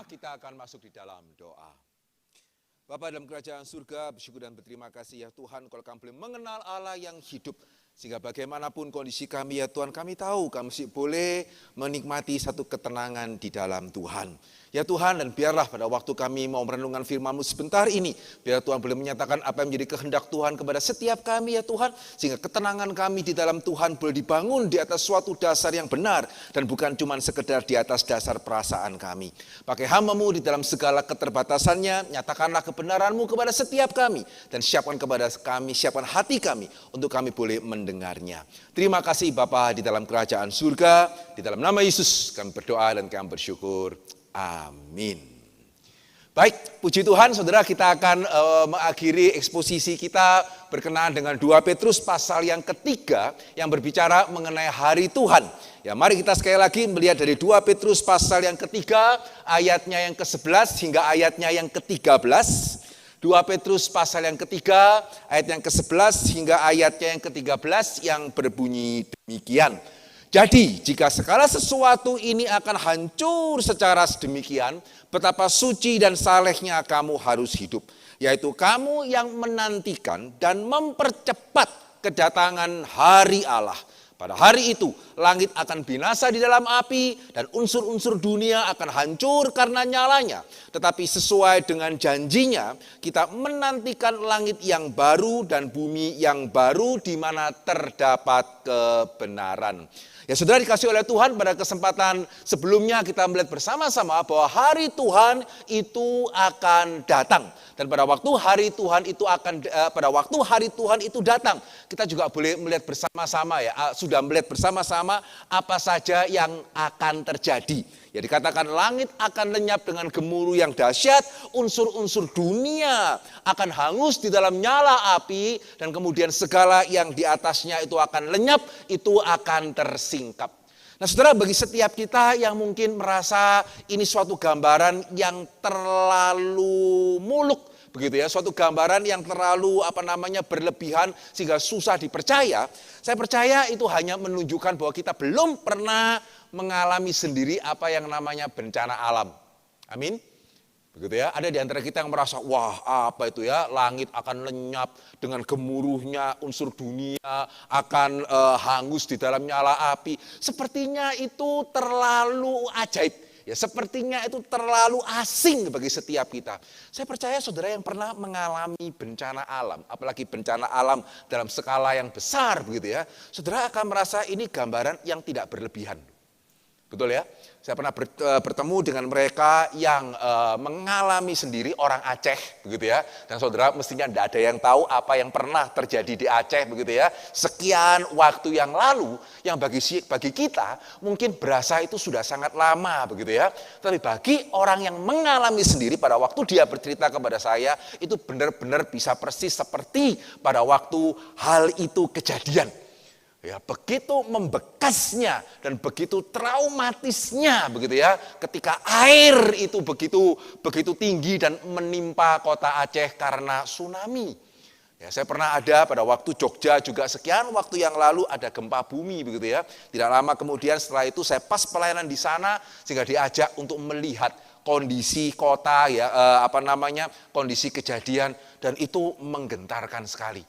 Kita akan masuk di dalam doa. Bapa dalam kerajaan surga, bersyukur dan berterima kasih ya Tuhan kalau kami boleh mengenal Allah yang hidup. Sehingga bagaimanapun kondisi kami ya Tuhan, kami tahu kami masih boleh menikmati satu ketenangan di dalam Tuhan. Ya Tuhan, dan biarlah pada waktu kami mau merenungkan firman-Mu sebentar ini, biar Tuhan boleh menyatakan apa yang menjadi kehendak Tuhan kepada setiap kami ya Tuhan. Sehingga ketenangan kami di dalam Tuhan boleh dibangun di atas suatu dasar yang benar. Dan bukan cuma sekedar di atas dasar perasaan kami. Pakai hamba-Mu di dalam segala keterbatasannya, nyatakanlah kebenaran-Mu kepada setiap kami. Dan siapkan kepada kami, siapkan hati kami untuk kami boleh mendengarnya. Terima kasih Bapa di dalam kerajaan surga. Di dalam nama Yesus kami berdoa dan kami bersyukur. Amin. Baik, puji Tuhan saudara, kita akan mengakhiri eksposisi kita berkenaan dengan 2 Petrus pasal yang ketiga yang berbicara mengenai hari Tuhan. Ya, mari kita sekali lagi melihat dari 2 Petrus pasal yang ketiga, ayatnya yang ke-11 hingga ayatnya yang ke-13. 2 Petrus pasal yang ketiga, ayat yang ke-11 hingga ayatnya yang ke-13 yang berbunyi demikian. Jadi, jika segala sesuatu ini akan hancur secara sedemikian, betapa suci dan salehnya kamu harus hidup. Yaitu kamu yang menantikan dan mempercepat kedatangan hari Allah. Pada hari itu, langit akan binasa di dalam api dan unsur-unsur dunia akan hancur karena nyalanya. Tetapi sesuai dengan janjinya, kita menantikan langit yang baru dan bumi yang baru di mana terdapat kebenaran. Ya saudara dikasih oleh Tuhan, pada kesempatan sebelumnya kita melihat bersama-sama bahwa hari Tuhan itu akan datang. Dan pada waktu hari Tuhan itu datang, kita juga boleh melihat bersama-sama ya, sudah melihat bersama-sama apa saja yang akan terjadi. Ya dikatakan langit akan lenyap dengan gemuruh yang dahsyat, unsur-unsur dunia akan hangus di dalam nyala api, dan kemudian segala yang di atasnya itu akan lenyap, itu akan tersingkap. Nah saudara, bagi setiap kita yang mungkin merasa ini suatu gambaran yang terlalu muluk, begitu ya, suatu gambaran yang terlalu berlebihan sehingga susah dipercaya, saya percaya itu hanya menunjukkan bahwa kita belum pernah mengalami sendiri apa yang namanya bencana alam. Amin. Begitu ya, ada di antara kita yang merasa, wah apa itu ya, langit akan lenyap dengan gemuruhnya, unsur dunia akan hangus di dalam nyala api. Sepertinya itu terlalu ajaib, ya sepertinya itu terlalu asing bagi setiap kita. Saya percaya saudara yang pernah mengalami bencana alam, apalagi bencana alam dalam skala yang besar begitu ya, saudara akan merasa ini gambaran yang tidak berlebihan. Betul ya? Saya pernah bertemu dengan mereka yang mengalami sendiri, orang Aceh begitu ya. Dan saudara mestinya tidak ada yang tahu apa yang pernah terjadi di Aceh begitu ya. Sekian waktu yang lalu yang bagi kita mungkin berasa itu sudah sangat lama begitu ya. Tapi bagi orang yang mengalami sendiri pada waktu dia bercerita kepada saya, itu benar-benar bisa persis seperti pada waktu hal itu kejadian. Ya, begitu membekasnya dan begitu traumatisnya begitu ya, ketika air itu begitu tinggi dan menimpa kota Aceh karena tsunami. Ya, saya pernah ada pada waktu Jogja juga sekian waktu yang lalu ada gempa bumi begitu ya. Tidak lama kemudian setelah itu saya pas pelayanan di sana sehingga diajak untuk melihat kondisi kota ya, kondisi kejadian, dan itu menggentarkan sekali.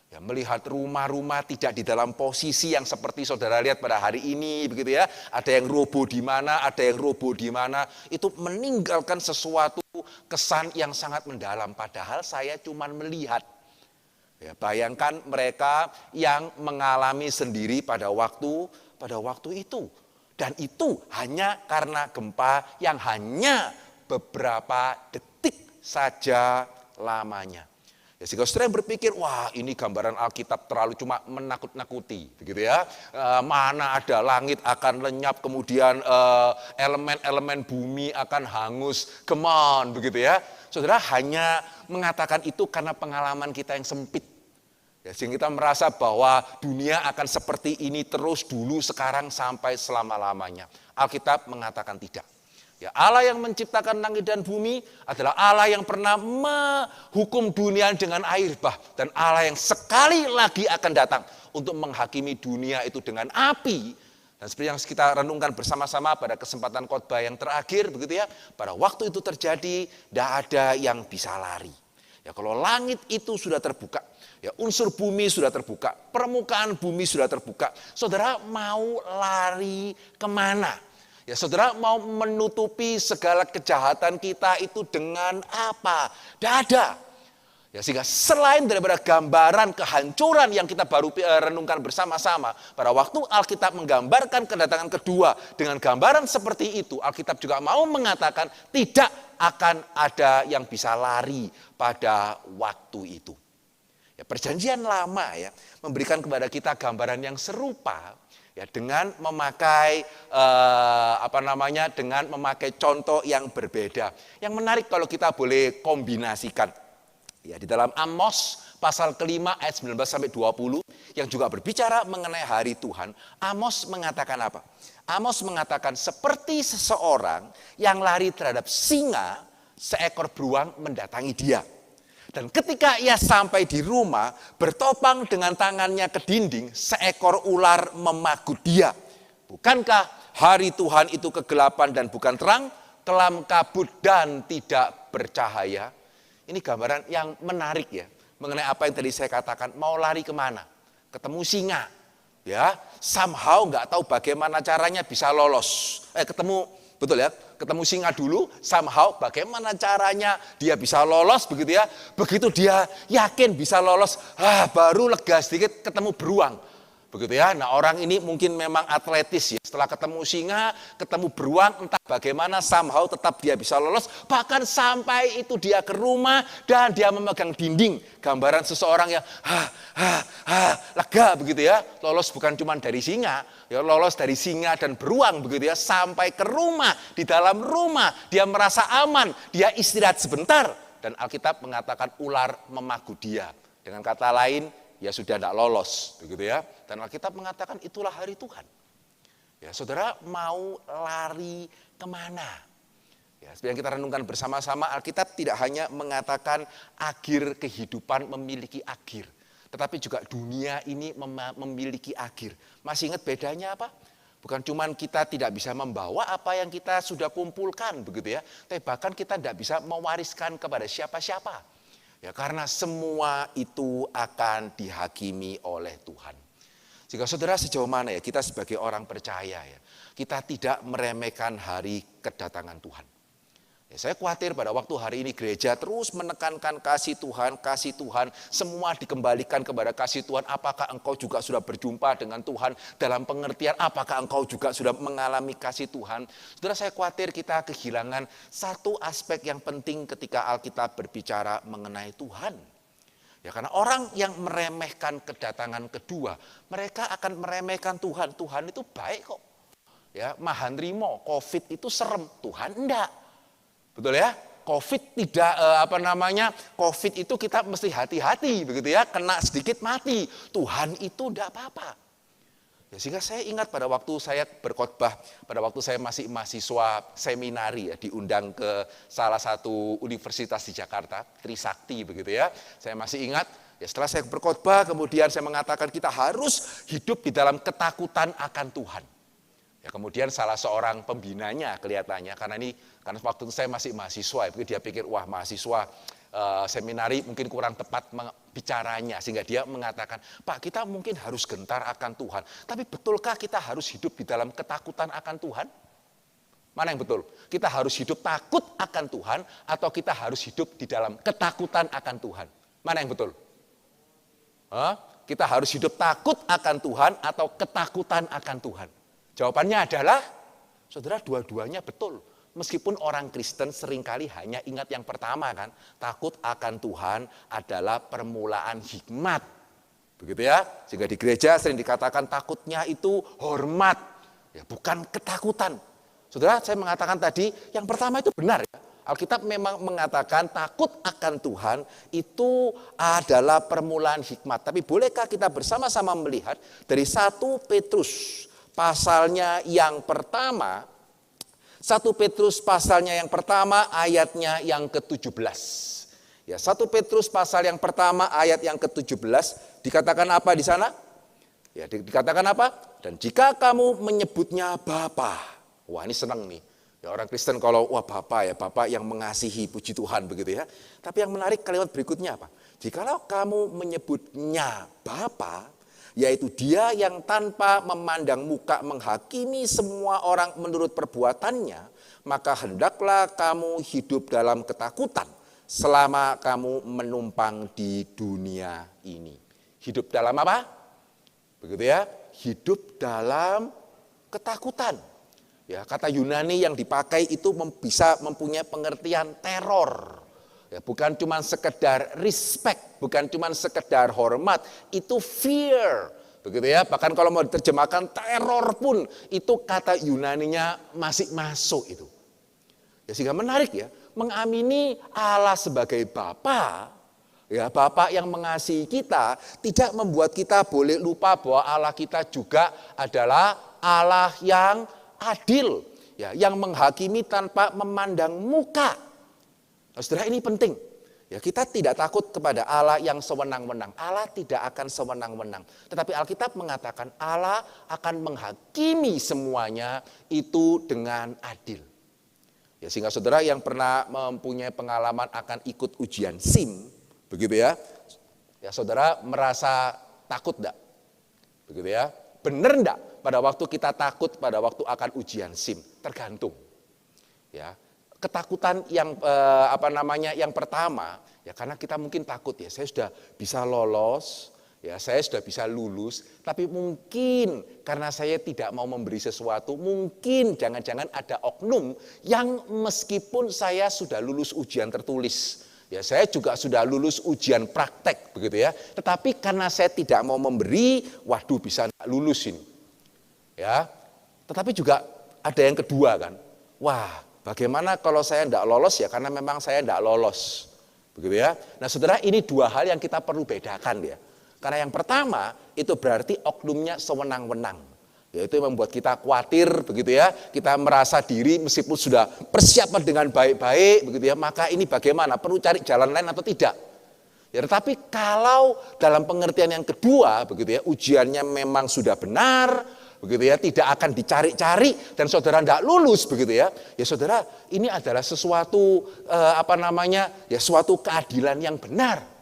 Ya, melihat rumah-rumah tidak di dalam posisi yang seperti saudara lihat pada hari ini begitu ya. Ada yang roboh di mana, ada yang roboh di mana. Itu meninggalkan sesuatu kesan yang sangat mendalam. Padahal saya cuma melihat. Ya, bayangkan mereka yang mengalami sendiri pada waktu itu. Dan itu hanya karena gempa yang hanya beberapa detik saja lamanya. Ya, sehingga saudara yang berpikir, wah ini gambaran Alkitab terlalu cuma menakut-nakuti, begitu ya. Mana ada langit akan lenyap, kemudian elemen-elemen bumi akan hangus, come on, begitu ya. Saudara hanya mengatakan itu karena pengalaman kita yang sempit. Ya, sehingga kita merasa bahwa dunia akan seperti ini terus dulu, sekarang, sampai selama-lamanya. Alkitab mengatakan tidak. Ya, Allah yang menciptakan langit dan bumi adalah Allah yang pernah menghukum dunia dengan air bah. Dan Allah yang sekali lagi akan datang untuk menghakimi dunia itu dengan api. Dan seperti yang kita renungkan bersama-sama pada kesempatan khotbah yang terakhir, begitu ya, pada waktu itu terjadi, tidak ada yang bisa lari. Ya, kalau langit itu sudah terbuka, ya unsur bumi sudah terbuka, permukaan bumi sudah terbuka, saudara mau lari kemana? Ya, saudara mau menutupi segala kejahatan kita itu dengan apa? Tidak ada. Ya, sehingga selain daripada gambaran kehancuran yang kita baru renungkan bersama-sama, pada waktu Alkitab menggambarkan kedatangan kedua dengan gambaran seperti itu, Alkitab juga mau mengatakan tidak akan ada yang bisa lari pada waktu itu. Ya, perjanjian lama ya memberikan kepada kita gambaran yang serupa ya dengan memakai dengan memakai contoh yang berbeda. Yang menarik kalau kita boleh kombinasikan. Ya, di dalam Amos pasal kelima ayat 19 sampai 20 yang juga berbicara mengenai hari Tuhan, Amos mengatakan apa? Amos mengatakan seperti seseorang yang lari terhadap singa, seekor beruang mendatangi dia. Dan ketika ia sampai di rumah, bertopang dengan tangannya ke dinding, seekor ular memagut dia. Bukankah hari Tuhan itu kegelapan dan bukan terang, kelam kabut dan tidak bercahaya? Ini gambaran yang menarik ya, mengenai apa yang tadi saya katakan, mau lari kemana? Ketemu singa, ya somehow nggak tahu bagaimana caranya bisa lolos. Ketemu singa dulu, somehow bagaimana caranya dia bisa lolos begitu ya. Begitu dia yakin bisa lolos, baru lega sedikit ketemu beruang. Begitu ya. Nah, orang ini mungkin memang atletis ya. Setelah ketemu singa, ketemu beruang, entah bagaimana somehow tetap dia bisa lolos. Bahkan sampai itu dia ke rumah dan dia memegang dinding. Gambaran seseorang yang lega begitu ya. Lolos bukan cuma dari singa, ya lolos dari singa dan beruang begitu ya. Sampai ke rumah, di dalam rumah dia merasa aman, dia istirahat sebentar. Dan Alkitab mengatakan ular memagut dia. Dengan kata lain, ya sudah tidak lolos, begitu ya. Dan Alkitab mengatakan itulah hari Tuhan. Ya, saudara mau lari kemana? Ya, seperti yang kita renungkan bersama-sama, Alkitab tidak hanya mengatakan akhir kehidupan memiliki akhir, tetapi juga dunia ini memiliki akhir. Masih ingat bedanya apa? Bukan cuma kita tidak bisa membawa apa yang kita sudah kumpulkan, begitu ya. Tapi bahkan kita tidak bisa mewariskan kepada siapa-siapa. Ya, karena semua itu akan dihakimi oleh Tuhan. Jika saudara sejauh mana ya kita sebagai orang percaya ya, kita tidak meremehkan hari kedatangan Tuhan. Ya, saya khawatir pada waktu hari ini gereja terus menekankan kasih Tuhan, semua dikembalikan kepada kasih Tuhan. Apakah engkau juga sudah berjumpa dengan Tuhan dalam pengertian, apakah engkau juga sudah mengalami kasih Tuhan? Saudara, saya khawatir kita kehilangan satu aspek yang penting ketika Alkitab berbicara mengenai Tuhan. Ya, karena orang yang meremehkan kedatangan kedua, mereka akan meremehkan Tuhan. Tuhan itu baik kok. Ya, mahanrimo, COVID itu serem, Tuhan enggak. Betul ya? COVID tidak COVID itu kita mesti hati-hati begitu ya, kena sedikit mati. Tuhan itu enggak apa-apa. Ya, sehingga saya ingat pada waktu saya berkhotbah, pada waktu saya masih mahasiswa seminari ya, diundang ke salah satu universitas di Jakarta, Trisakti begitu ya. Saya masih ingat, ya setelah saya berkhotbah kemudian saya mengatakan kita harus hidup di dalam ketakutan akan Tuhan. Ya, kemudian salah seorang pembinanya kelihatannya, karena waktu itu saya masih mahasiswa, ya, dia pikir wah mahasiswa seminari mungkin kurang tepat bicaranya, sehingga dia mengatakan, Pak, kita mungkin harus gentar akan Tuhan, tapi betulkah kita harus hidup di dalam ketakutan akan Tuhan? Mana yang betul? Kita harus hidup takut akan Tuhan atau kita harus hidup di dalam ketakutan akan Tuhan? Mana yang betul? Kita harus hidup takut akan Tuhan atau ketakutan akan Tuhan? Jawabannya adalah, saudara, dua-duanya betul. Meskipun orang Kristen seringkali hanya ingat yang pertama kan, takut akan Tuhan adalah permulaan hikmat. Begitu ya, sehingga di gereja sering dikatakan takutnya itu hormat, ya bukan ketakutan. Saudara, saya mengatakan tadi, yang pertama itu benar ya. Alkitab memang mengatakan takut akan Tuhan itu adalah permulaan hikmat. Tapi bolehkah kita bersama-sama melihat dari 1 Petrus pasalnya yang pertama, 1 Petrus pasalnya yang pertama ayatnya yang ke-17. Ya, 1 Petrus pasal yang pertama ayat yang ke-17 dikatakan apa di sana? Ya, dikatakan apa? dan jika kamu menyebutnya Bapa. Wah, ini senang nih. Ya, orang Kristen kalau wah Bapa ya, Bapa yang mengasihi, puji Tuhan begitu ya. Tapi yang menarik kalimat berikutnya apa? Jikalau kamu menyebutnya Bapa, yaitu Dia yang tanpa memandang muka menghakimi semua orang menurut perbuatannya, maka hendaklah kamu hidup dalam ketakutan selama kamu menumpang di dunia ini. Hidup dalam apa? Begitu ya, hidup dalam ketakutan. Ya, kata Yunani yang dipakai itu bisa mempunyai pengertian teror. Ya, bukan cuma sekedar respect, bukan cuma sekedar hormat, itu fear. Begitu ya, bahkan kalau mau diterjemahkan teror pun itu kata Yunaninya masih masuk itu. Ya, sehingga menarik ya, mengamini Allah sebagai Bapa, ya Bapa yang mengasihi kita, tidak membuat kita boleh lupa bahwa Allah kita juga adalah Allah yang adil, ya, yang menghakimi tanpa memandang muka. Nah, saudara, ini penting. Ya, kita tidak takut kepada Allah yang sewenang-wenang. Allah tidak akan sewenang-wenang. Tetapi Alkitab mengatakan Allah akan menghakimi semuanya itu dengan adil. Ya, sehingga saudara yang pernah mempunyai pengalaman akan ikut ujian SIM, begitu ya. Ya, saudara merasa takut enggak? Begitu ya. Benar enggak pada waktu kita takut pada waktu akan ujian SIM? Tergantung. Ya. Ketakutan yang yang pertama, ya karena kita mungkin takut ya, saya sudah bisa lolos, ya saya sudah bisa lulus, tapi mungkin karena saya tidak mau memberi sesuatu, mungkin jangan-jangan ada oknum yang meskipun saya sudah lulus ujian tertulis, ya saya juga sudah lulus ujian praktek begitu ya, tetapi karena saya tidak mau memberi, waduh bisa enggak lulus ini. Ya. Tetapi juga ada yang kedua kan. Wah, bagaimana kalau saya enggak lolos ya karena memang saya enggak lolos. Begitu ya. Nah, saudara, ini dua hal yang kita perlu bedakan ya. Karena yang pertama itu berarti oknumnya sewenang-wenang. Yaitu membuat kita khawatir begitu ya. Kita merasa diri meskipun sudah persiapan dengan baik-baik begitu ya, maka ini bagaimana? Perlu cari jalan lain atau tidak? Ya, tetapi kalau dalam pengertian yang kedua begitu ya, ujiannya memang sudah benar, begitu ya, tidak akan dicari-cari dan saudara tidak lulus begitu ya. Ya saudara, ini adalah sesuatu suatu keadilan yang benar.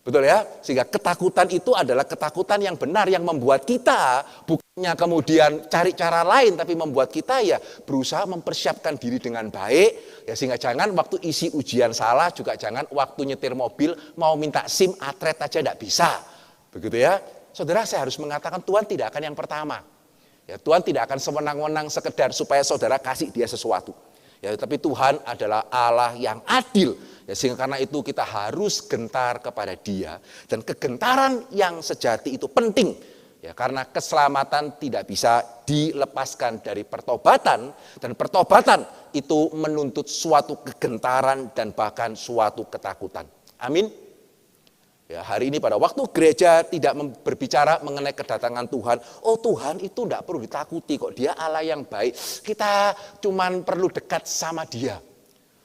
Betul ya? Sehingga ketakutan itu adalah ketakutan yang benar yang membuat kita bukannya kemudian cari cara lain tapi membuat kita ya berusaha mempersiapkan diri dengan baik ya, sehingga jangan waktu isi ujian salah, juga jangan waktu nyetir mobil mau minta SIM atret aja tidak bisa. Begitu ya. Saudara, saya harus mengatakan Tuhan tidak akan yang pertama. Ya, Tuhan tidak akan sewenang-wenang sekedar supaya saudara kasih dia sesuatu. Ya, tapi Tuhan adalah Allah yang adil. Ya, sehingga karena itu kita harus gentar kepada Dia, dan kegentaran yang sejati itu penting. Ya, karena keselamatan tidak bisa dilepaskan dari pertobatan, dan pertobatan itu menuntut suatu kegentaran dan bahkan suatu ketakutan. Amin. Ya, hari ini pada waktu gereja tidak berbicara mengenai kedatangan Tuhan, oh Tuhan itu tidak perlu ditakuti kok, Dia Allah yang baik, kita cuman perlu dekat sama Dia.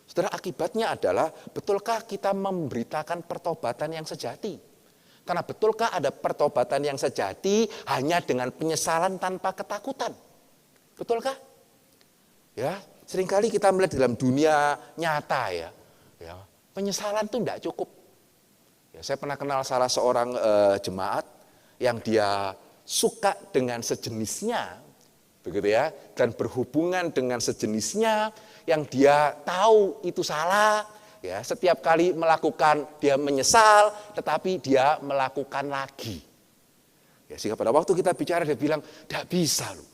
Saudara, akibatnya adalah betulkah kita memberitakan pertobatan yang sejati? Karena betulkah ada pertobatan yang sejati hanya dengan penyesalan tanpa ketakutan? Betulkah? Ya, seringkali kita melihat dalam dunia nyata ya penyesalan itu tidak cukup. Ya, saya pernah kenal salah seorang jemaat yang dia suka dengan sejenisnya, begitu ya, dan berhubungan dengan sejenisnya yang dia tahu itu salah. Ya, setiap kali melakukan dia menyesal, tetapi dia melakukan lagi. Ya, sehingga pada waktu kita bicara dia bilang, tidak bisa loh.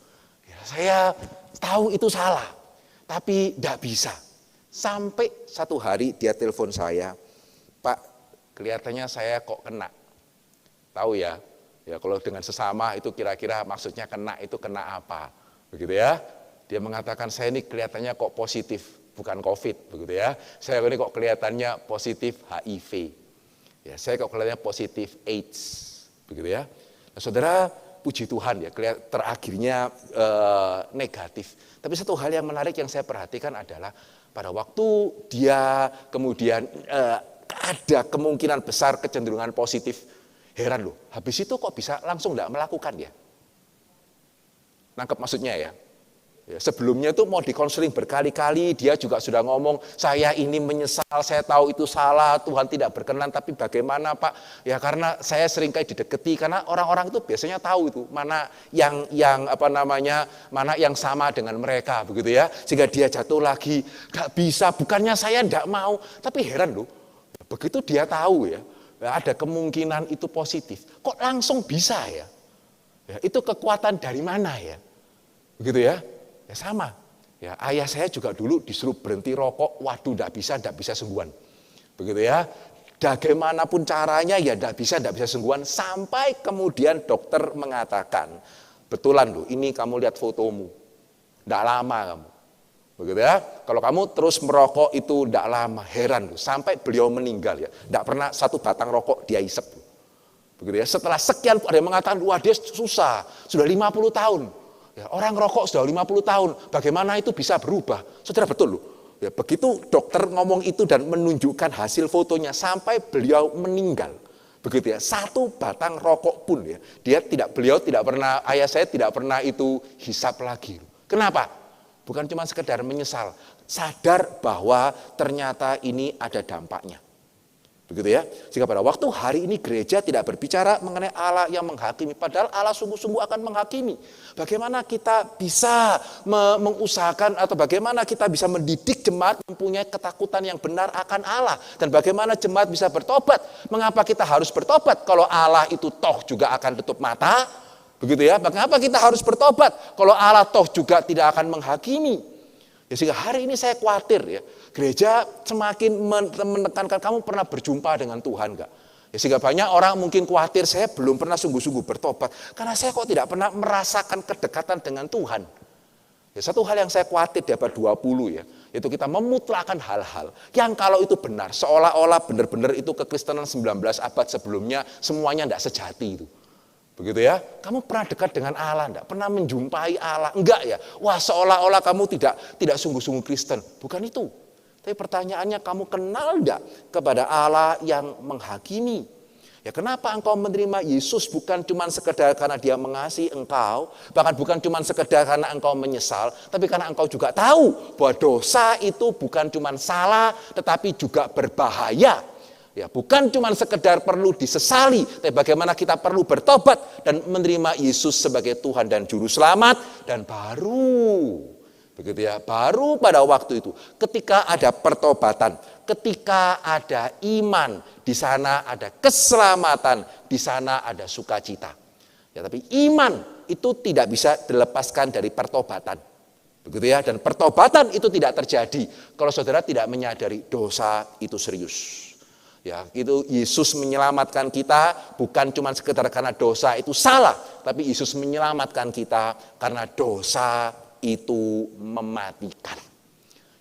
Ya, saya tahu itu salah, tapi tidak bisa. Sampai satu hari dia telepon saya, Pak, kelihatannya saya kok kena. Tahu ya, ya kalau dengan sesama itu kira-kira maksudnya kena itu kena apa, begitu ya? Dia mengatakan saya ini kelihatannya kok positif, bukan COVID, begitu ya? Saya ini kok kelihatannya positif HIV, ya saya kok kelihatannya positif AIDS, begitu ya? Nah, saudara, puji Tuhan ya, terakhirnya negatif. Tapi satu hal yang menarik yang saya perhatikan adalah pada waktu dia kemudian ada kemungkinan besar kecenderungan positif. Heran loh, habis itu kok bisa langsung tidak melakukan ya? Nangkep maksudnya ya? Ya, sebelumnya itu mau dikonseling berkali-kali, dia juga sudah ngomong, saya ini menyesal, saya tahu itu salah, Tuhan tidak berkenan, tapi bagaimana Pak? Ya karena saya seringkali dideketi, karena orang-orang itu biasanya tahu itu mana mana yang sama dengan mereka, begitu ya, sehingga dia jatuh lagi, gak bisa, bukannya saya gak mau, tapi heran loh, begitu dia tahu ya, ada kemungkinan itu positif, kok langsung bisa ya? Ya itu kekuatan dari mana ya? Begitu ya? Ya sama, ya ayah saya juga dulu disuruh berhenti rokok, waduh tidak bisa sungguhan. Begitu ya, bagaimanapun caranya ya tidak bisa sungguhan, sampai kemudian dokter mengatakan, betulan loh ini kamu lihat fotomu, tidak lama kamu. Begitu ya, kalau kamu terus merokok itu tidak lama, heran loh, sampai beliau meninggal ya, tidak pernah satu batang rokok dia isep. Begitu ya, setelah sekian ada yang mengatakan, wah dia susah, sudah 50 tahun. Ya, orang rokok sudah 50 tahun, bagaimana itu bisa berubah? Saudara betul loh. Ya, begitu dokter ngomong itu dan menunjukkan hasil fotonya sampai beliau meninggal. Begitu ya, satu batang rokok pun ya, beliau tidak pernah, ayah saya tidak pernah itu hisap lagi. Kenapa? Bukan cuma sekedar menyesal, sadar bahwa ternyata ini ada dampaknya. Begitu ya, sehingga pada waktu hari ini gereja tidak berbicara mengenai Allah yang menghakimi, padahal Allah sungguh-sungguh akan menghakimi. Bagaimana kita bisa mengusahakan atau bagaimana kita bisa mendidik jemaat mempunyai ketakutan yang benar akan Allah, dan bagaimana jemaat bisa bertobat. Mengapa kita harus bertobat kalau Allah itu toh juga akan tutup mata? Begitu ya, mengapa kita harus bertobat kalau Allah toh juga tidak akan menghakimi? Ya, sehingga hari ini saya khawatir ya, gereja semakin menekankan kamu pernah berjumpa dengan Tuhan enggak? Ya, sehingga banyak orang mungkin khawatir, saya belum pernah sungguh-sungguh bertobat, karena saya kok tidak pernah merasakan kedekatan dengan Tuhan. Ya, satu hal yang saya khawatir di abad 20 ya, yaitu kita memutlakan hal-hal yang kalau itu benar, seolah-olah benar-benar itu kekristenan 19 abad sebelumnya semuanya tidak sejati itu. Begitu ya, kamu pernah dekat dengan Allah, enggak? Pernah menjumpai Allah, enggak ya? Wah, seolah-olah kamu tidak sungguh-sungguh Kristen. Bukan itu. Tapi pertanyaannya, kamu kenal enggak kepada Allah yang menghakimi? Ya, kenapa engkau menerima Yesus bukan cuma sekedar karena dia mengasihi engkau, bahkan bukan cuma sekedar karena engkau menyesal, tapi karena engkau juga tahu bahwa dosa itu bukan cuma salah, tetapi juga berbahaya. Ya, bukan cuma sekedar perlu disesali, tapi bagaimana kita perlu bertobat dan menerima Yesus sebagai Tuhan dan Juru Selamat. Dan baru, begitu ya, baru pada waktu itu, ketika ada pertobatan, ketika ada iman, di sana ada keselamatan, di sana ada sukacita. Ya, tapi iman itu tidak bisa dilepaskan dari pertobatan. Begitu ya, dan pertobatan itu tidak terjadi kalau saudara tidak menyadari dosa itu serius. Ya, itu Yesus menyelamatkan kita bukan cuma sekedar karena dosa itu salah, tapi Yesus menyelamatkan kita karena dosa itu mematikan.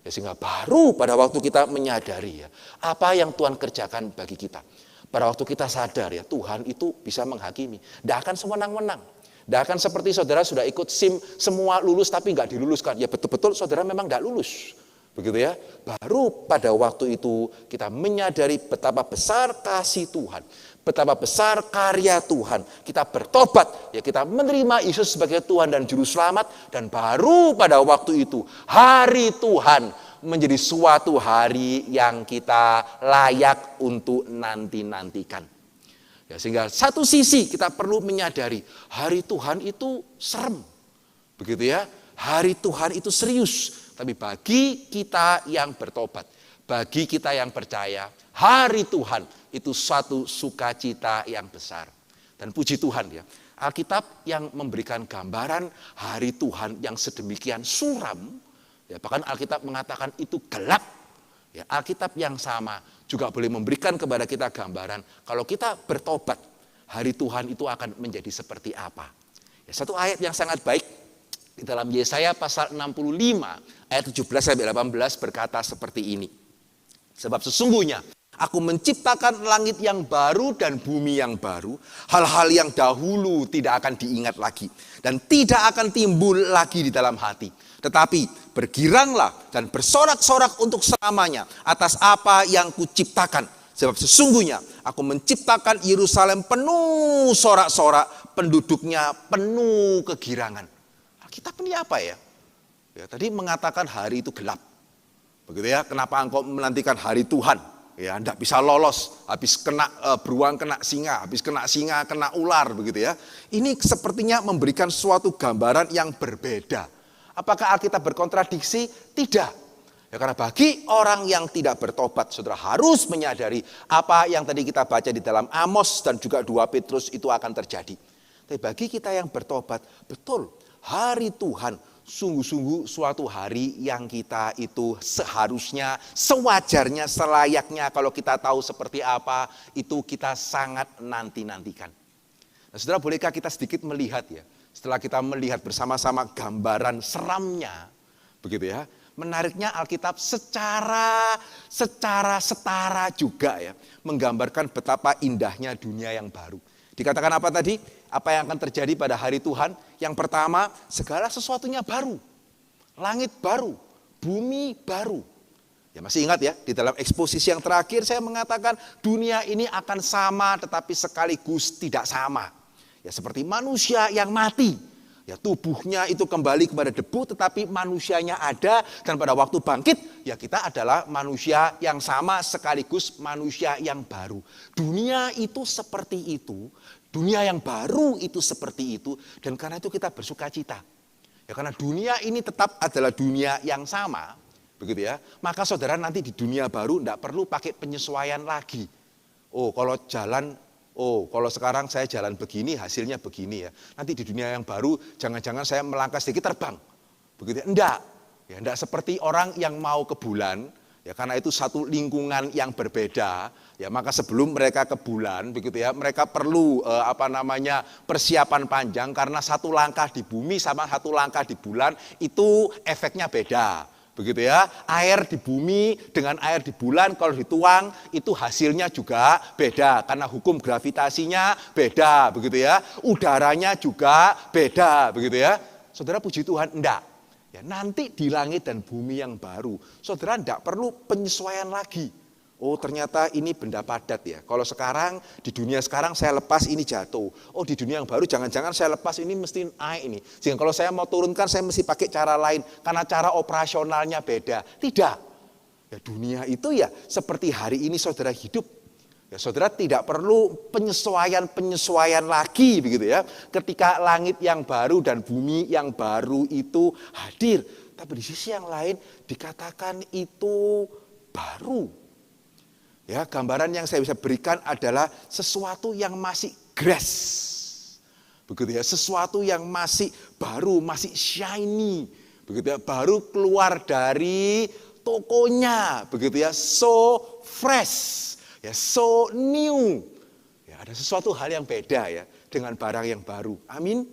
Ya, sehingga baru pada waktu kita menyadari ya, apa yang Tuhan kerjakan bagi kita. Pada waktu kita sadar ya, Tuhan itu bisa menghakimi. Tidak akan sewenang-wenang. Tidak akan seperti saudara sudah ikut SIM, semua lulus tapi nggak diluluskan. Ya betul-betul saudara memang nggak lulus. Begitu ya, baru pada waktu itu kita menyadari betapa besar kasih Tuhan, betapa besar karya Tuhan. Kita bertobat, ya kita menerima Yesus sebagai Tuhan dan Juru Selamat. Dan baru pada waktu itu, hari Tuhan menjadi suatu hari yang kita layak untuk nanti-nantikan. Ya, sehingga satu sisi kita perlu menyadari, hari Tuhan itu serem. Begitu ya, hari Tuhan itu serius. Tapi bagi kita yang bertobat, bagi kita yang percaya, hari Tuhan itu suatu sukacita yang besar. Dan puji Tuhan ya, Alkitab yang memberikan gambaran hari Tuhan yang sedemikian suram, ya bahkan Alkitab mengatakan itu gelap. Ya, Alkitab yang sama juga boleh memberikan kepada kita gambaran kalau kita bertobat, hari Tuhan itu akan menjadi seperti apa. Ya, satu ayat yang sangat baik di dalam Yesaya pasal 65 ayat 17 sampai 18 berkata seperti ini. Sebab sesungguhnya aku menciptakan langit yang baru dan bumi yang baru, hal-hal yang dahulu tidak akan diingat lagi dan tidak akan timbul lagi di dalam hati. Tetapi bergiranglah dan bersorak-sorak untuk selamanya atas apa yang kuciptakan. Sebab sesungguhnya aku menciptakan Yerusalem penuh sorak-sorak, penduduknya penuh kegirangan. Alkitab ini apa ya? Ya, tadi mengatakan hari itu gelap. Begitu ya, kenapa engkau menantikan hari Tuhan? Ya, enggak bisa lolos, habis kena beruang kena singa, habis kena singa kena ular begitu ya. Ini sepertinya memberikan suatu gambaran yang berbeda. Apakah Alkitab berkontradiksi? Tidak. Ya, karena bagi orang yang tidak bertobat, saudara harus menyadari apa yang tadi kita baca di dalam Amos dan juga 2 Petrus itu akan terjadi. Tapi bagi kita yang bertobat, betul, hari Tuhan sungguh-sungguh suatu hari yang kita itu seharusnya, sewajarnya, selayaknya kalau kita tahu seperti apa, itu kita sangat nanti-nantikan. Nah, saudara, bolehkah kita sedikit melihat ya, setelah kita melihat bersama-sama gambaran seramnya, begitu ya, menariknya Alkitab secara setara juga ya, menggambarkan betapa indahnya dunia yang baru. Dikatakan apa tadi? Apa yang akan terjadi pada hari Tuhan? Yang pertama, segala sesuatunya baru. Langit baru, bumi baru. Ya masih ingat ya, di dalam eksposisi yang terakhir saya mengatakan dunia ini akan sama tetapi sekaligus tidak sama. Ya seperti manusia yang mati. Ya tubuhnya itu kembali kepada debu tetapi manusianya ada dan pada waktu bangkit ya kita adalah manusia yang sama sekaligus manusia yang baru. Dunia itu seperti itu, dunia yang baru itu seperti itu dan karena itu kita bersuka cita. Ya karena dunia ini tetap adalah dunia yang sama, begitu ya. Maka saudara nanti di dunia baru tidak perlu pakai penyesuaian lagi. Kalau sekarang saya jalan begini, hasilnya begini ya. Nanti di dunia yang baru, jangan-jangan saya melangkah sedikit terbang. Begitu ya? Enggak. Ya, enggak seperti orang yang mau ke bulan, ya karena itu satu lingkungan yang berbeda. Ya, maka sebelum mereka ke bulan, begitu ya, mereka perlu persiapan panjang karena satu langkah di bumi sama satu langkah di bulan itu efeknya beda. Begitu ya, air di bumi dengan air di bulan kalau dituang itu hasilnya juga beda karena hukum gravitasinya beda, begitu ya. Udaranya juga beda, begitu ya. Saudara puji Tuhan, enggak. Ya, nanti di langit dan bumi yang baru, saudara enggak perlu penyesuaian lagi. Oh ternyata ini benda padat ya. Kalau sekarang di dunia sekarang saya lepas ini jatuh. Oh di dunia yang baru jangan-jangan saya lepas ini mesti naik ini. Sehingga kalau saya mau turunkan saya mesti pakai cara lain. Karena cara operasionalnya beda. Tidak. Ya dunia itu ya seperti hari ini saudara hidup. Ya saudara tidak perlu penyesuaian lagi begitu ya. Ketika langit yang baru dan bumi yang baru itu hadir. Tapi di sisi yang lain dikatakan itu baru. Ya, gambaran yang saya bisa berikan adalah sesuatu yang masih grass. Begitu ya, sesuatu yang masih baru, masih shiny. Begitu ya, baru keluar dari tokonya, begitu ya, so fresh, ya so new. Ya, ada sesuatu hal yang beda ya dengan barang yang baru. Amin.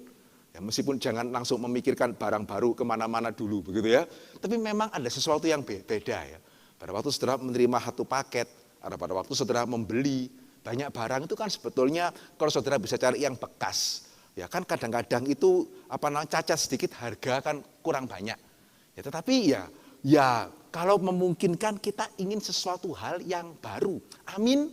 Ya, meskipun jangan langsung memikirkan barang baru kemana-mana dulu, begitu ya. Tapi memang ada sesuatu yang beda ya. Pada waktu saudara menerima satu paket, ada pada waktu saudara membeli banyak barang itu kan sebetulnya kalau saudara bisa cari yang bekas, ya kan kadang-kadang itu cacat sedikit harga kan kurang banyak. Ya, tetapi ya kalau memungkinkan kita ingin sesuatu hal yang baru, amin.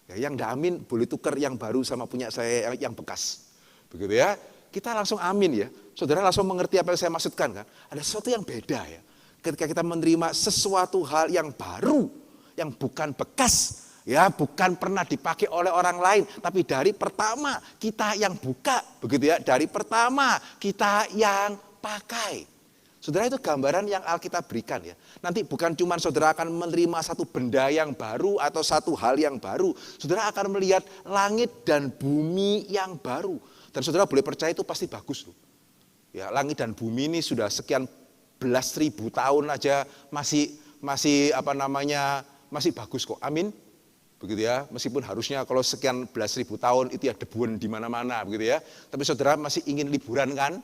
Ya, yang tidak amin boleh tukar yang baru sama punya saya yang bekas, begitu ya. Kita langsung amin ya, saudara langsung mengerti apa yang saya maksudkan kan. Ada sesuatu yang beda ya, ketika kita menerima sesuatu hal yang baru. Yang bukan bekas, ya bukan pernah dipakai oleh orang lain, tapi dari pertama kita yang buka, begitu ya, dari pertama kita yang pakai. Saudara itu gambaran yang Alkitab berikan ya. Nanti bukan cuma saudara akan menerima satu benda yang baru atau satu hal yang baru, saudara akan melihat langit dan bumi yang baru. Dan saudara boleh percaya itu pasti bagus loh. Ya langit dan bumi ini sudah sekian belas ribu tahun aja masih masih bagus kok, amin, begitu ya. Meskipun harusnya kalau sekian belas ribu tahun itu ya debuan di mana-mana, begitu ya. Tapi saudara masih ingin liburan kan,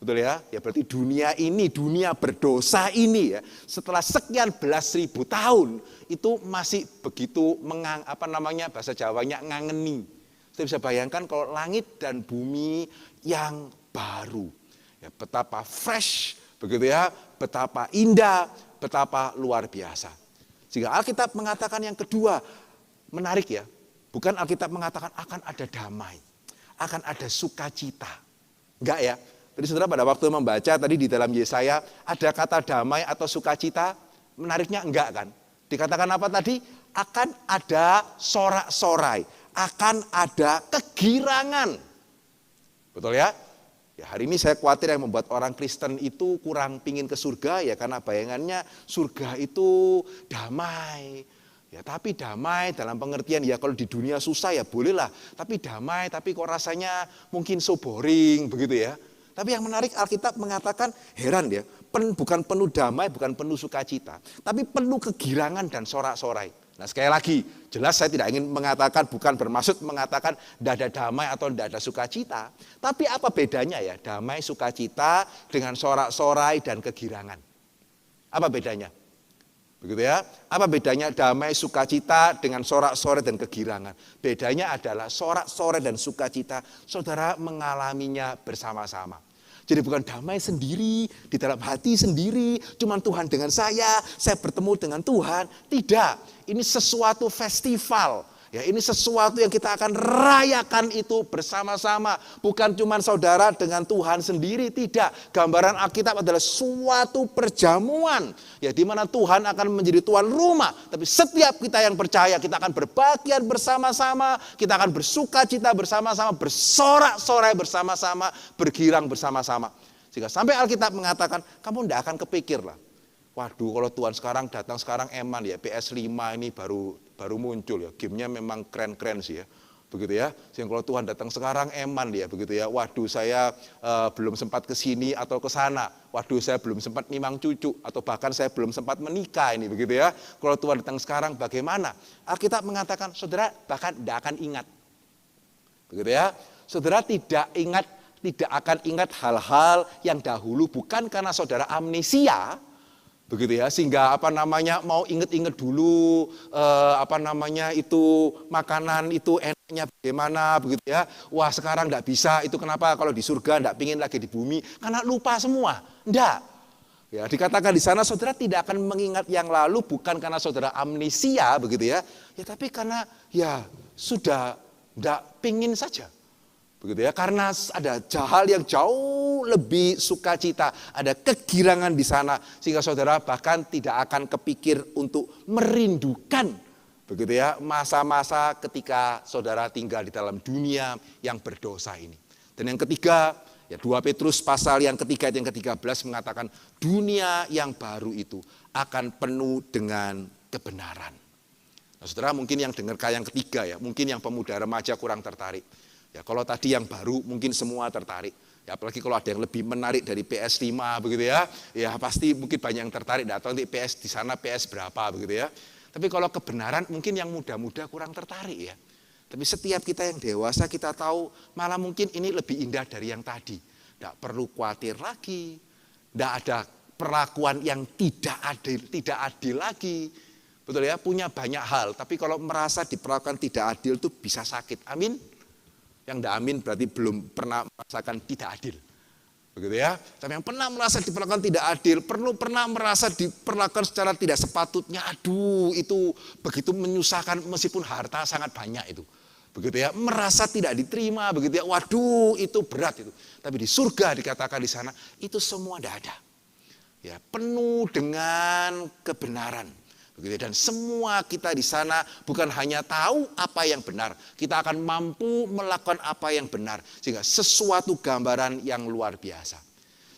betul ya? Ya berarti dunia berdosa ini ya, setelah sekian belas ribu tahun itu masih begitu bahasa Jawanya ngangeni. Saya bisa bayangkan kalau langit dan bumi yang baru, ya betapa fresh, begitu ya, betapa indah, betapa luar biasa. Sehingga Alkitab mengatakan yang kedua, menarik ya. Bukan Alkitab mengatakan akan ada damai, akan ada sukacita. Enggak ya. Jadi saudara pada waktu membaca tadi di dalam Yesaya, ada kata damai atau sukacita, menariknya enggak kan? Dikatakan apa tadi? Akan ada sorak-sorai, akan ada kegirangan. Betul ya? Ya, hari ini saya khawatir yang membuat orang Kristen itu kurang pingin ke surga ya karena bayangannya surga itu damai. Ya tapi damai dalam pengertian ya kalau di dunia susah ya bolehlah. Tapi damai tapi kok rasanya mungkin so boring begitu ya. Tapi yang menarik Alkitab mengatakan heran ya. Bukan penuh damai, bukan penuh sukacita. Tapi penuh kegirangan dan sorak-sorai. Nah sekali lagi jelas saya tidak ingin mengatakan bukan bermaksud mengatakan tidak ada damai atau tidak ada sukacita. Tapi apa bedanya ya damai sukacita dengan sorak-sorai dan kegirangan. Apa bedanya? Begitu ya. Apa bedanya damai sukacita dengan sorak-sorai dan kegirangan? Bedanya adalah sorak-sorai dan sukacita saudara mengalaminya bersama-sama. Jadi bukan damai sendiri, di dalam hati sendiri, cuman Tuhan dengan saya bertemu dengan Tuhan. Tidak, ini sesuatu festival. Ya, ini sesuatu yang kita akan rayakan itu bersama-sama. Bukan cuma saudara dengan Tuhan sendiri, tidak. Gambaran Alkitab adalah suatu perjamuan. Ya, di mana Tuhan akan menjadi tuan rumah. Tapi setiap kita yang percaya, kita akan berbahagia bersama-sama. Kita akan bersuka cita bersama-sama, bersorak-sorai bersama-sama, bergirang bersama-sama. Sehingga sampai Alkitab mengatakan, kamu tidak akan kepikir lah. Waduh, kalau Tuhan sekarang datang sekarang eman ya, PS5 ini baru muncul ya, gamenya memang keren-keren sih ya, begitu ya. Sehingga kalau Tuhan datang sekarang eman ya, begitu ya. Waduh, saya belum sempat ke sini atau ke sana. Waduh, saya belum sempat nimang cucu atau bahkan saya belum sempat menikah ini, begitu ya. Kalau Tuhan datang sekarang bagaimana? Alkitab mengatakan, saudara bahkan tidak akan ingat, begitu ya. Saudara tidak akan ingat hal-hal yang dahulu bukan karena saudara amnesia. Begitu ya, sehingga mau inget-inget dulu itu makanan itu enaknya bagaimana begitu ya. Wah sekarang enggak bisa, itu kenapa kalau di surga enggak pingin lagi di bumi karena lupa semua. Enggak. Ya, dikatakan di sana saudara tidak akan mengingat yang lalu bukan karena saudara amnesia begitu ya. Ya tapi karena ya sudah enggak pingin saja. Begitu ya, karena ada hal yang jauh lebih sukacita, ada kegirangan di sana sehingga saudara bahkan tidak akan kepikir untuk merindukan begitu ya masa-masa ketika saudara tinggal di dalam dunia yang berdosa ini. Dan yang ketiga, ya 2 Petrus pasal yang ketiga yang ke-13 mengatakan dunia yang baru itu akan penuh dengan kebenaran. Nah, saudara mungkin yang dengar yang ketiga ya, mungkin yang pemuda remaja kurang tertarik. Ya kalau tadi yang baru mungkin semua tertarik. Ya apalagi kalau ada yang lebih menarik dari PS5 begitu ya. Ya pasti mungkin banyak yang tertarik, enggak tahu nanti PS di sana PS berapa begitu ya. Tapi kalau kebenaran mungkin yang muda-muda kurang tertarik ya. Tapi setiap kita yang dewasa kita tahu malah mungkin ini lebih indah dari yang tadi. Enggak perlu khawatir lagi. Enggak ada perlakuan yang tidak adil lagi. Betul ya, punya banyak hal, tapi kalau merasa diperlakukan tidak adil itu bisa sakit. Amin. Yang tidak amin berarti belum pernah merasakan tidak adil. Begitu ya. Tapi yang pernah merasa diperlakukan tidak adil, pernah merasa diperlakukan secara tidak sepatutnya. Aduh, itu begitu menyusahkan meskipun harta sangat banyak itu. Begitu ya, merasa tidak diterima begitu ya. Waduh, itu berat itu. Tapi di surga dikatakan di sana itu semua tidak ada. Ya, penuh dengan kebenaran. Dan semua kita di sana bukan hanya tahu apa yang benar, kita akan mampu melakukan apa yang benar, sehingga sesuatu gambaran yang luar biasa.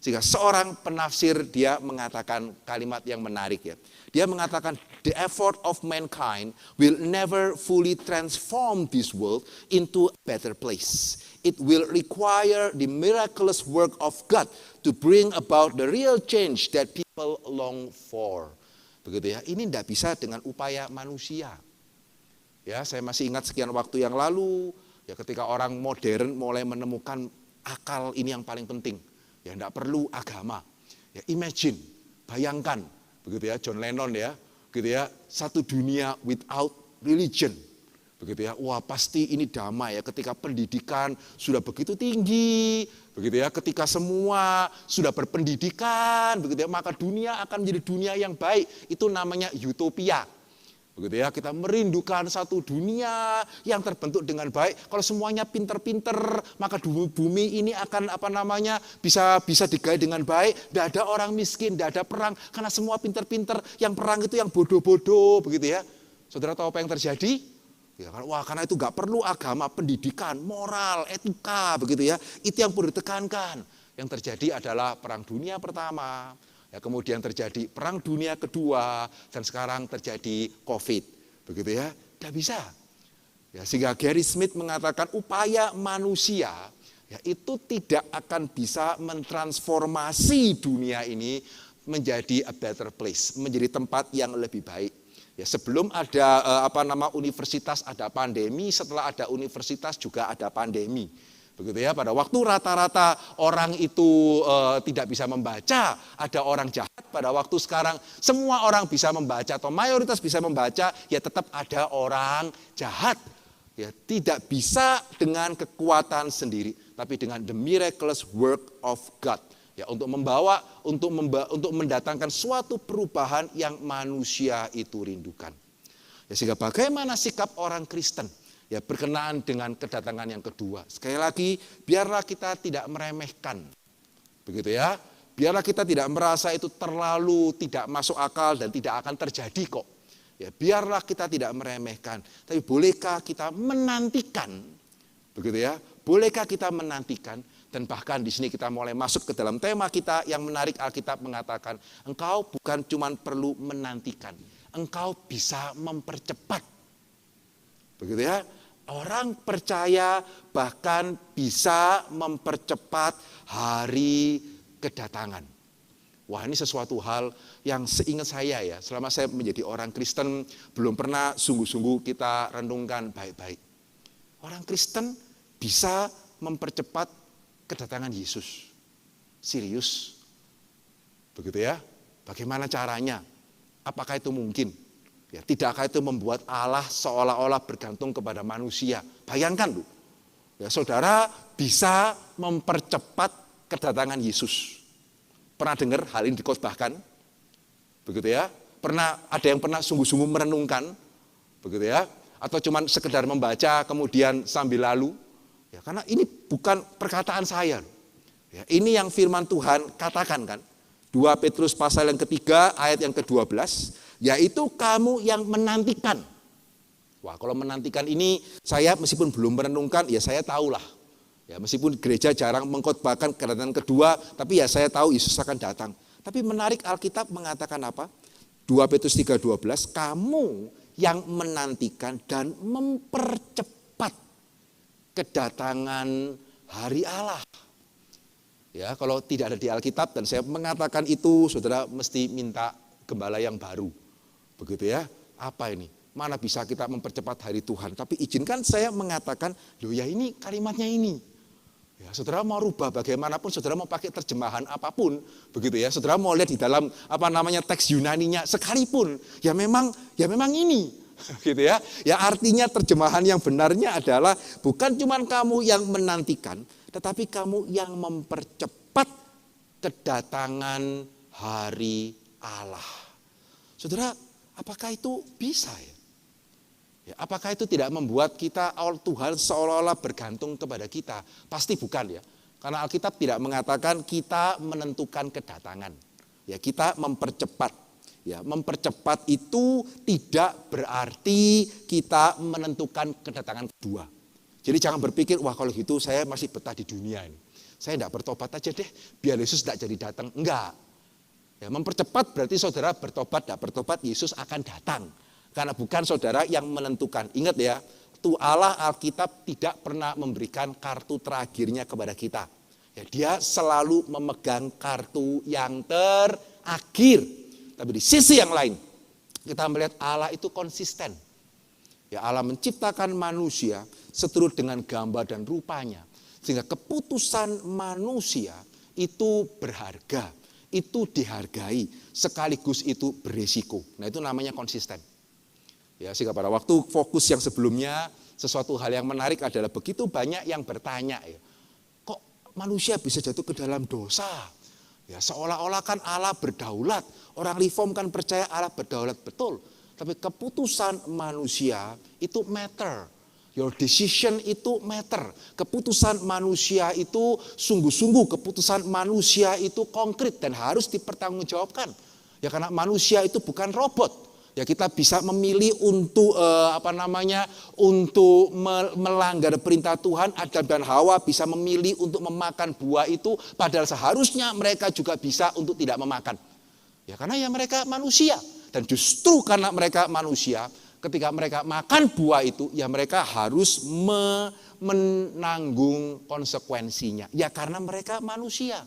Sehingga seorang penafsir dia mengatakan kalimat yang menarik ya. Dia mengatakan the effort of mankind will never fully transform this world into a better place. It will require the miraculous work of God to bring about the real change that people long for. Begitu ya, ini tidak bisa dengan upaya manusia. Ya, saya masih ingat sekian waktu yang lalu, ya ketika orang modern mulai menemukan akal ini yang paling penting. Ya, tidak perlu agama. Ya, imagine, bayangkan, begitu ya, John Lennon ya, begitu ya, satu dunia without religion. Begitu ya, wah pasti ini damai ya ketika pendidikan sudah begitu tinggi, begitu ya, ketika semua sudah berpendidikan, begitu ya, maka dunia akan menjadi dunia yang baik. Itu namanya utopia. Begitu ya, kita merindukan satu dunia yang terbentuk dengan baik. Kalau semuanya pinter-pinter, maka bumi ini akan bisa digawe dengan baik. Tidak ada orang miskin, tidak ada perang, karena semua pinter-pinter. Yang perang itu yang bodoh-bodoh, begitu ya. Saudara tahu apa yang terjadi? Ya, karena itu nggak perlu agama, pendidikan, moral, etika, begitu ya. Itu yang perlu ditekankan. Yang terjadi adalah perang dunia pertama. Ya, kemudian terjadi perang dunia kedua, dan sekarang terjadi COVID, begitu ya, tidak bisa. Ya, sehingga Gary Smith mengatakan upaya manusia ya, itu tidak akan bisa mentransformasi dunia ini menjadi a better place, menjadi tempat yang lebih baik. Ya, sebelum ada universitas ada pandemi, setelah ada universitas juga ada pandemi. Begitu ya, pada waktu rata-rata orang itu tidak bisa membaca, ada orang jahat. Pada waktu sekarang semua orang bisa membaca atau mayoritas bisa membaca, ya tetap ada orang jahat. Ya, tidak bisa dengan kekuatan sendiri, tapi dengan the miraculous work of God. Ya, untuk mendatangkan suatu perubahan yang manusia itu rindukan. Ya, sehingga bagaimana sikap orang Kristen? Ya, berkenaan dengan kedatangan yang kedua. Sekali lagi, biarlah kita tidak meremehkan. Begitu ya. Biarlah kita tidak merasa itu terlalu tidak masuk akal dan tidak akan terjadi kok. Ya, biarlah kita tidak meremehkan. Tapi bolehkah kita menantikan? Begitu ya. Bolehkah kita menantikan? Dan bahkan di sini kita mulai masuk ke dalam tema kita yang menarik. Alkitab mengatakan, engkau bukan cuma perlu menantikan. Engkau bisa mempercepat. Begitu ya. Orang percaya bahkan bisa mempercepat hari kedatangan. Wah, ini sesuatu hal yang seingat saya ya, selama saya menjadi orang Kristen belum pernah sungguh-sungguh kita renungkan baik-baik. Orang Kristen bisa mempercepat kedatangan Yesus. Serius. Begitu ya. Bagaimana caranya? Apakah itu mungkin? Ya, tidakkah itu membuat Allah seolah-olah bergantung kepada manusia? Bayangkan loh, ya, saudara bisa mempercepat kedatangan Yesus. Pernah dengar hal ini dikhotbahkan? Begitu ya? Ada yang pernah sungguh-sungguh merenungkan? Begitu ya? Atau cuma sekedar membaca kemudian sambil lalu? Ya, karena ini bukan perkataan saya. Ya, ini yang firman Tuhan katakan kan. 2 Petrus pasal yang ketiga ayat yang ke-12, yaitu kamu yang menantikan. Wah, kalau menantikan ini saya meskipun belum merenungkan, ya saya tahulah. Ya, meskipun gereja jarang mengkhotbahkan kedatangan kedua, tapi ya saya tahu Yesus akan datang. Tapi menarik, Alkitab mengatakan apa? 2 Petrus 3:12, kamu yang menantikan dan mempercepat kedatangan hari Allah. Ya, kalau tidak ada di Alkitab dan saya mengatakan itu, saudara mesti minta gembala yang baru. Begitu ya, apa ini? Mana bisa kita mempercepat hari Tuhan? Tapi izinkan saya mengatakan, loh ya ini kalimatnya ini. Ya, saudara mau rubah bagaimanapun, saudara mau pakai terjemahan apapun, begitu ya. Saudara mau lihat di dalam teks Yunaninya sekalipun, ya memang ini. Gitu ya. Ya artinya terjemahan yang benarnya adalah bukan cuma kamu yang menantikan, tetapi kamu yang mempercepat kedatangan hari Allah. Saudara, apakah itu bisa ya? Ya, apakah itu tidak membuat kita Tuhan seolah-olah bergantung kepada kita? Pasti bukan ya. Karena Alkitab tidak mengatakan kita menentukan kedatangan. Ya, kita mempercepat. Ya, mempercepat itu tidak berarti kita menentukan kedatangan kedua. Jadi jangan berpikir, wah kalau gitu saya masih betah di dunia ini. Saya tidak bertobat aja deh, biar Yesus tidak jadi datang. Enggak. Ya, mempercepat berarti saudara bertobat, tidak bertobat, Yesus akan datang. Karena bukan saudara yang menentukan. Ingat ya, Allah Alkitab tidak pernah memberikan kartu terakhirnya kepada kita. Ya, dia selalu memegang kartu yang terakhir. Tapi di sisi yang lain, kita melihat Allah itu konsisten. Ya, Allah menciptakan manusia seturut dengan gambar dan rupanya. Sehingga keputusan manusia itu berharga, itu dihargai, sekaligus itu beresiko. Nah itu namanya konsisten. Ya, sehingga pada waktu fokus yang sebelumnya, sesuatu hal yang menarik adalah begitu banyak yang bertanya, ya, kok manusia bisa jatuh ke dalam dosa? Ya, seolah-olah kan Allah berdaulat. Orang reform kan percaya Allah berdaulat, betul. Tapi keputusan manusia itu matter. Your decision itu matter. Keputusan manusia itu sungguh-sungguh, keputusan manusia itu konkret dan harus dipertanggungjawabkan. Ya karena manusia itu bukan robot. Ya kita bisa memilih untuk untuk melanggar perintah Tuhan. Adam dan Hawa bisa memilih untuk memakan buah itu, padahal seharusnya mereka juga bisa untuk tidak memakan. Ya karena ya mereka manusia, dan justru karena mereka manusia, ketika mereka makan buah itu, ya mereka harus menanggung konsekuensinya. Ya karena mereka manusia.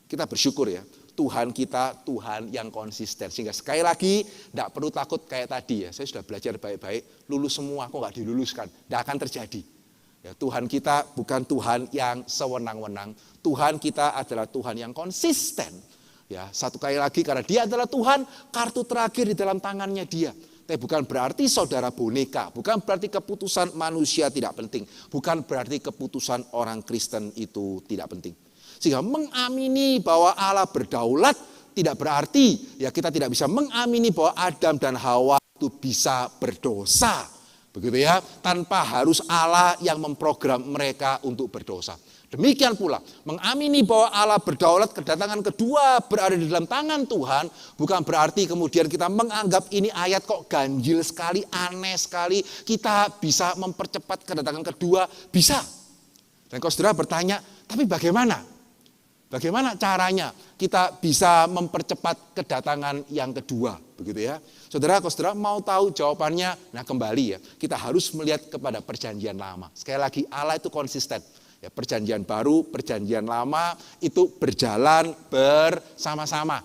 Kita bersyukur ya, Tuhan kita Tuhan yang konsisten. Sehingga sekali lagi, tidak perlu takut kayak tadi ya. Saya sudah belajar baik-baik, lulus semua, kok nggak diluluskan. Tidak akan terjadi. Ya, Tuhan kita bukan Tuhan yang sewenang-wenang. Tuhan kita adalah Tuhan yang konsisten. Ya, satu kali lagi, karena Dia adalah Tuhan, kartu terakhir di dalam tangannya Dia. Tapi bukan berarti saudara boneka, bukan berarti keputusan manusia tidak penting, bukan berarti keputusan orang Kristen itu tidak penting. Sehingga mengamini bahwa Allah berdaulat tidak berarti ya kita tidak bisa mengamini bahwa Adam dan Hawa itu bisa berdosa. Begitu ya, tanpa harus Allah yang memprogram mereka untuk berdosa. Demikian pula, mengamini bahwa Allah berdaulat, kedatangan kedua berada di dalam tangan Tuhan, bukan berarti kemudian kita menganggap ini ayat kok ganjil sekali, aneh sekali, kita bisa mempercepat kedatangan kedua, bisa. Dan kalau saudara bertanya, tapi bagaimana? Bagaimana caranya kita bisa mempercepat kedatangan yang kedua, begitu ya? Saudara, kalau saudara mau tahu jawabannya, nah kembali ya, kita harus melihat kepada perjanjian lama. Sekali lagi, Allah itu konsisten. Ya, perjanjian baru, perjanjian lama itu berjalan bersama-sama.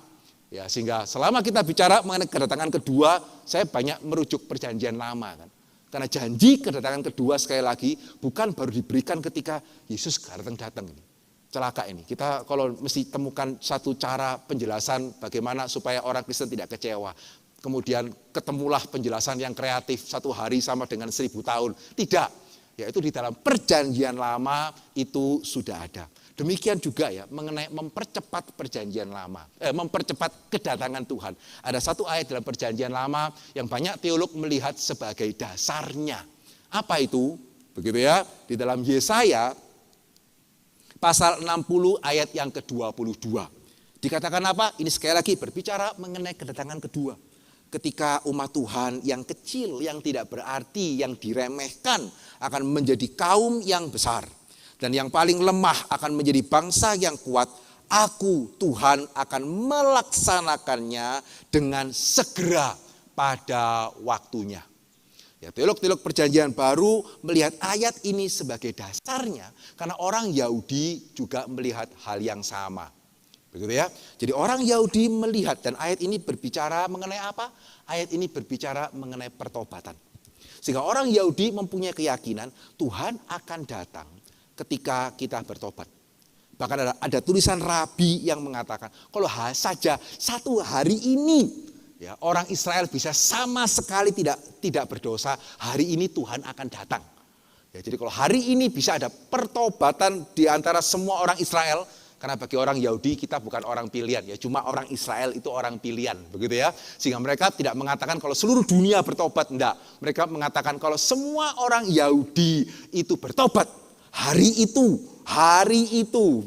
Ya, sehingga selama kita bicara mengenai kedatangan kedua, saya banyak merujuk perjanjian lama kan. Karena janji kedatangan kedua sekali lagi bukan baru diberikan ketika Yesus datang ini. Celaka ini. Kita kalau mesti temukan satu cara penjelasan bagaimana supaya orang Kristen tidak kecewa. Kemudian ketemulah penjelasan yang kreatif, 1 hari sama dengan 1000 tahun. Tidak. Yaitu di dalam perjanjian lama itu sudah ada. Demikian juga ya mengenai mempercepat perjanjian lama, mempercepat kedatangan Tuhan. Ada satu ayat dalam perjanjian lama yang banyak teolog melihat sebagai dasarnya. Apa itu? Begitu ya, di dalam Yesaya pasal 60 ayat yang ke-22. Dikatakan apa? Ini sekali lagi berbicara mengenai kedatangan kedua. Ketika umat Tuhan yang kecil, yang tidak berarti, yang diremehkan akan menjadi kaum yang besar. Dan yang paling lemah akan menjadi bangsa yang kuat. Aku Tuhan akan melaksanakannya dengan segera pada waktunya. Ya, teolog-teolog perjanjian baru melihat ayat ini sebagai dasarnya. Karena orang Yahudi juga melihat hal yang sama. Begitu ya. Jadi orang Yahudi melihat, dan ayat ini berbicara mengenai apa? Ayat ini berbicara mengenai pertobatan. Sehingga orang Yahudi mempunyai keyakinan Tuhan akan datang ketika kita bertobat. Bahkan ada tulisan rabi yang mengatakan kalau saja satu hari ini ya, orang Israel bisa sama sekali tidak berdosa, hari ini Tuhan akan datang. Ya, jadi kalau hari ini bisa ada pertobatan di antara semua orang Israel. Karena bagi orang Yahudi kita bukan orang pilihan ya, cuma orang Israel itu orang pilihan, begitu ya. Sehingga mereka tidak mengatakan kalau seluruh dunia bertobat, enggak. Mereka mengatakan kalau semua orang Yahudi itu bertobat, hari itu,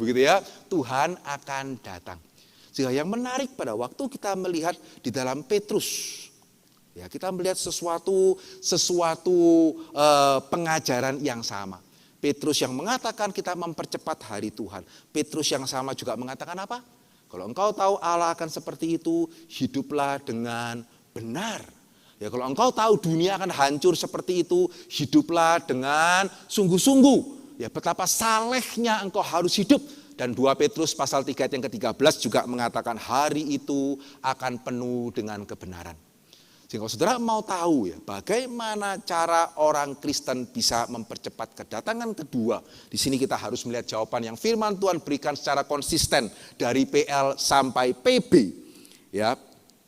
begitu ya, Tuhan akan datang. Sehingga yang menarik pada waktu kita melihat di dalam Petrus, ya kita melihat sesuatu pengajaran yang sama. Petrus yang mengatakan kita mempercepat hari Tuhan. Petrus yang sama juga mengatakan apa? Kalau engkau tahu Allah akan seperti itu, hiduplah dengan benar. Ya kalau engkau tahu dunia akan hancur seperti itu, hiduplah dengan sungguh-sungguh. Ya betapa salehnya engkau harus hidup. Dan 2 Petrus pasal 3 yang ke-13 juga mengatakan hari itu akan penuh dengan kebenaran. Sehingga saudara mau tahu ya bagaimana cara orang Kristen bisa mempercepat kedatangan kedua. Di sini kita harus melihat jawaban yang firman Tuhan berikan secara konsisten dari PL sampai PB. Ya,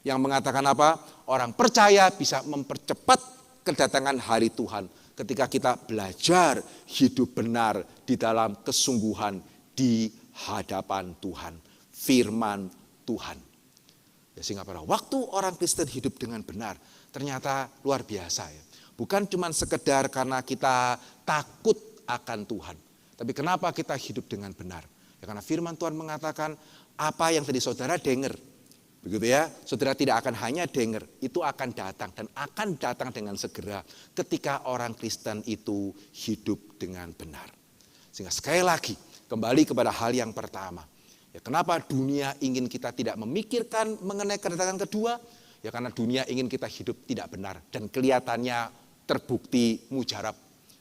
yang mengatakan apa? Orang percaya bisa mempercepat kedatangan hari Tuhan ketika kita belajar hidup benar di dalam kesungguhan di hadapan Tuhan, firman Tuhan. Ya, sehingga pada waktu orang Kristen hidup dengan benar, ternyata luar biasa ya. Bukan cuma sekedar karena kita takut akan Tuhan. Tapi kenapa kita hidup dengan benar? Ya karena firman Tuhan mengatakan apa yang tadi saudara dengar. Begitu ya, saudara tidak akan hanya dengar, itu akan datang dan akan datang dengan segera ketika orang Kristen itu hidup dengan benar. Sehingga sekali lagi kembali kepada hal yang pertama. Ya, kenapa dunia ingin kita tidak memikirkan mengenai kedatangan kedua? Ya karena dunia ingin kita hidup tidak benar dan kelihatannya terbukti mujarab.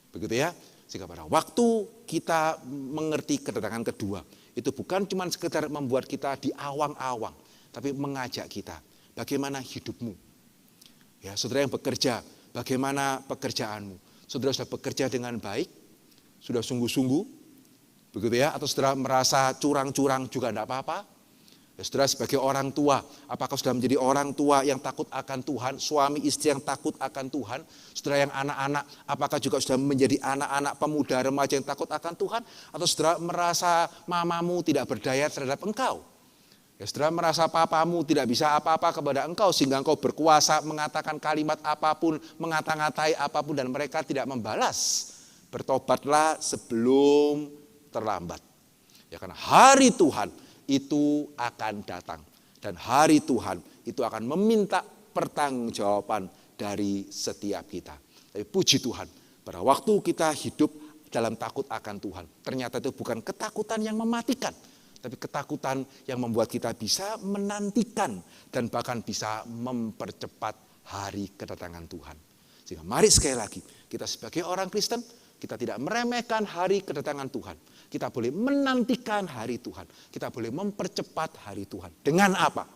Begitu ya. Sehingga pada waktu kita mengerti kedatangan kedua, itu bukan cuma sekedar membuat kita diawang-awang, tapi mengajak kita, bagaimana hidupmu? Ya, saudara yang bekerja, bagaimana pekerjaanmu? Saudara sudah bekerja dengan baik? Sudah sungguh-sungguh? Begitu ya, atau saudara merasa curang-curang juga tidak apa-apa? Ya, saudara sebagai orang tua, apakah sudah menjadi orang tua yang takut akan Tuhan, suami istri yang takut akan Tuhan? Saudara yang anak-anak, apakah juga sudah menjadi anak-anak pemuda remaja yang takut akan Tuhan? Atau saudara merasa mamamu tidak berdaya terhadap engkau? Ya, saudara merasa papamu tidak bisa apa-apa kepada engkau sehingga engkau berkuasa mengatakan kalimat apapun, mengata-ngatai apapun dan mereka tidak membalas. Bertobatlah sebelum terlambat. Ya karena hari Tuhan itu akan datang. Dan hari Tuhan itu akan meminta pertanggungjawaban dari setiap kita. Tapi puji Tuhan, pada waktu kita hidup dalam takut akan Tuhan, ternyata itu bukan ketakutan yang mematikan, tapi ketakutan yang membuat kita bisa menantikan dan bahkan bisa mempercepat hari kedatangan Tuhan. Sehingga mari sekali lagi, kita sebagai orang Kristen, kita tidak meremehkan hari kedatangan Tuhan. Kita boleh menantikan hari Tuhan. Kita boleh mempercepat hari Tuhan. Dengan apa?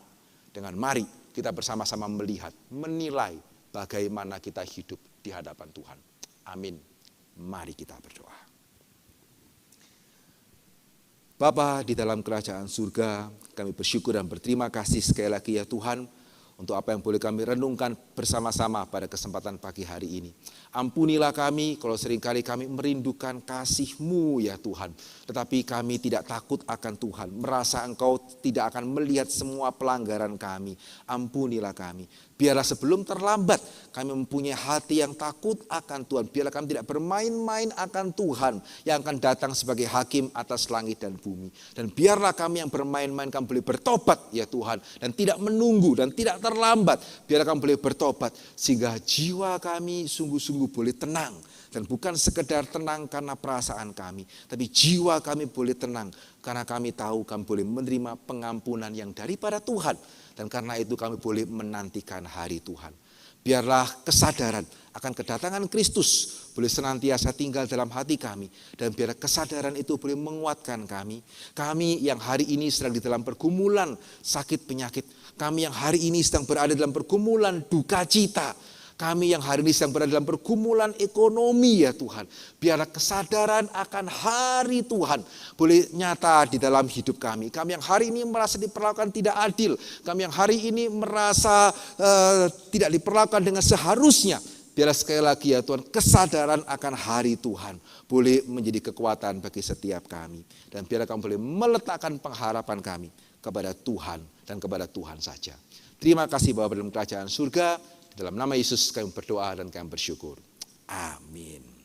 Dengan mari kita bersama-sama melihat, menilai bagaimana kita hidup di hadapan Tuhan. Amin. Mari kita berdoa. Bapa di dalam kerajaan surga, kami bersyukur dan berterima kasih sekali lagi ya Tuhan, untuk apa yang boleh kami renungkan bersama-sama pada kesempatan pagi hari ini. Ampunilah kami kalau seringkali kami merindukan kasih-Mu ya Tuhan. Tetapi kami tidak takut akan Tuhan. Merasa Engkau tidak akan melihat semua pelanggaran kami. Ampunilah kami. Biarlah sebelum terlambat kami mempunyai hati yang takut akan Tuhan. Biarlah kami tidak bermain-main akan Tuhan yang akan datang sebagai hakim atas langit dan bumi. Dan biarlah kami yang bermain-main kami boleh bertobat ya Tuhan. Dan tidak menunggu dan tidak terlambat. Biarlah kami boleh bertobat sehingga jiwa kami sungguh-sungguh boleh tenang. Dan bukan sekedar tenang karena perasaan kami. Tapi jiwa kami boleh tenang karena kami tahu kami boleh menerima pengampunan yang daripada Tuhan. Dan karena itu kami boleh menantikan hari Tuhan. Biarlah kesadaran akan kedatangan Kristus boleh senantiasa tinggal dalam hati kami. Dan biarlah kesadaran itu boleh menguatkan kami. Kami yang hari ini sedang di dalam pergumulan sakit penyakit. Kami yang hari ini sedang berada dalam pergumulan duka cita. Kami yang hari ini sedang berada dalam pergumulan ekonomi ya Tuhan. Biarlah kesadaran akan hari Tuhan boleh nyata di dalam hidup kami. Kami yang hari ini merasa diperlakukan tidak adil. Kami yang hari ini merasa tidak diperlakukan dengan seharusnya. Biarlah sekali lagi ya Tuhan, kesadaran akan hari Tuhan boleh menjadi kekuatan bagi setiap kami. Dan biarlah kami boleh meletakkan pengharapan kami kepada Tuhan dan kepada Tuhan saja. Terima kasih Bapa dalam kerajaan surga. Dalam nama Yesus kami berdoa dan kami bersyukur. Amin.